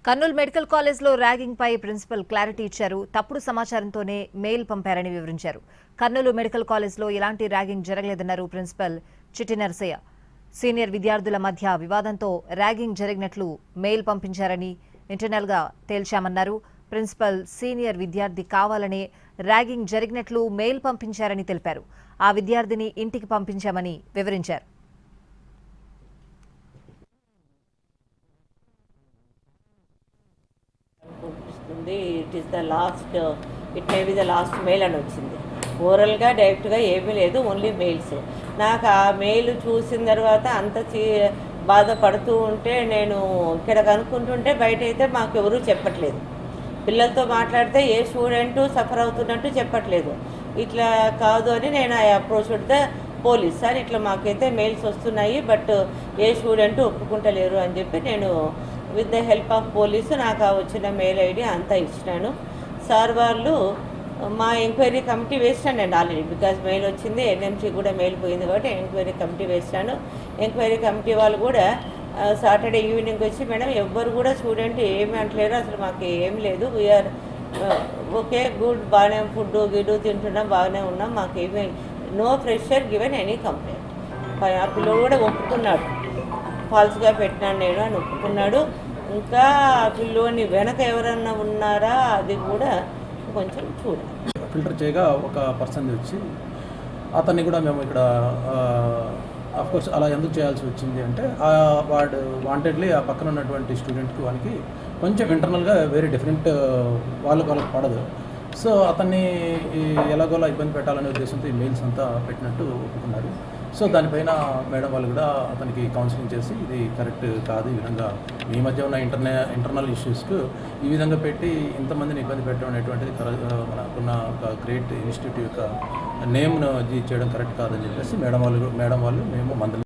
Kurnool medical కాలేజ్లో ragging పై principal clarity ఇచ్చారు. తప్పుడు సమాచారంతోనే మెయిల్ పంపారని వివరించారు. కర్నూలు మెడికల్ కాలేజ్లో ఎలాంటి ర్యాగింగ్ జరగలేదన్నారు ప్రిన్సిపల్ చిట్టి నరసయ్య. సీనియర్ విద్యార్థుల మధ్య వివాదంతో ర్యాగింగ్ జరిగినట్లు మెయిల్ పంపించారని ఇంటర్నల్గా తేల్చామన్నారు. ప్రిన్సిపల్ సీనియర్ విద్యార్థి కావాలనే ర్యాగింగ్ జరిగినట్లు మెయిల్ పంపించారని తెలిపారు. ఆ విద్యార్థిని ఇంటికి పంపించామని వివరించారు. It may be the last mail అని వచ్చింది. ఓరల్గా డైరెక్ట్గా ఏమీ లేదు, ఓన్లీ మెయిల్స్. నాకు ఆ మెయిల్ చూసిన తర్వాత అంత బాధపడుతూ ఉంటే నేను ఇక్కడ కనుక్కుంటుంటే బయట అయితే మాకు ఎవరూ చెప్పట్లేదు. పిల్లలతో మాట్లాడితే ఏ స్టూడెంట్ సఫర్ అవుతున్నట్టు చెప్పట్లేదు. ఇట్లా కాదు అని నేను I approached the police. Sir ఇట్లా మాకైతే మెయిల్స్ వస్తున్నాయి, బట్ ఏ స్టూడెంట్ ఒప్పుకుంటలేరు అని చెప్పి నేను with the help of police నాకు వచ్చిన మెయిల్ ఐడి అంతా ఇచ్చినాను. సార్ వాళ్ళు మా ఎంక్వైరీ కమిటీ వేసినాను నేను ఆల్రెడీ, బికాజ్ మెయిల్ వచ్చింది, ఎన్ఎంసీ కూడా మెయిల్ పోయింది కాబట్టి ఎంక్వైరీ కమిటీ వేసినాను. ఎంక్వైరీ కమిటీ వాళ్ళు కూడా సాటర్డే ఈవినింగ్ వచ్చి మేడం ఎవ్వరు కూడా స్టూడెంట్ ఏమి అంటలేరు, అసలు మాకు ఏం లేదు, వీఆర్ ఓకే గుడ్, బాగానే ఫుడ్ గిడ్డు తింటున్నాం, బాగానే ఉన్నాం, మాకేమీ no pressure given any complaint. ఆ పిల్లలు కూడా ఒప్పుకున్నాడు, ఫాల్స్గా పెట్టినాను నేను అని ఒప్పుకున్నాడు. ఇంకా ఆ పిల్లోని వెనక ఎవరన్నా ఉన్నారా అది కూడా కొంచెం చూడాలి. ఫిల్టర్ చేయగా ఒక పర్సన్ వచ్చి అతన్ని కూడా మేము ఇక్కడ అఫ్కోర్స్ అలా ఎందుకు చేయాల్సి వచ్చింది అంటే వాడు వాంటెడ్లీ ఆ పక్కన ఉన్నటువంటి స్టూడెంట్కి వానికి కొంచెం ఇంటర్నల్గా వేరే డిఫరెంట్ వాళ్ళకి పడదు. సో అతన్ని ఎలాగోలా ఇబ్బంది పెట్టాలనే ఉద్దేశంతో ఈ మెయిల్స్ అంతా పెట్టినట్టు ఒప్పుకున్నారు. సో దానిపైన మేడం వాళ్ళు కూడా అతనికి కౌన్సిలింగ్ చేసి ఇది కరెక్ట్ కాదు, ఈ విధంగా మీ మధ్య ఉన్న ఇంటర్నల్ ఇష్యూస్కు ఈ విధంగా పెట్టి ఇంతమందిని ఇబ్బంది పెట్టడం అనేటువంటిది మనకున్న ఒక గ్రేట్ ఇన్స్టిట్యూట్ యొక్క నేమ్ను చేయడం కరెక్ట్ కాదని చెప్పేసి మేడం వాళ్ళు మేము మందలి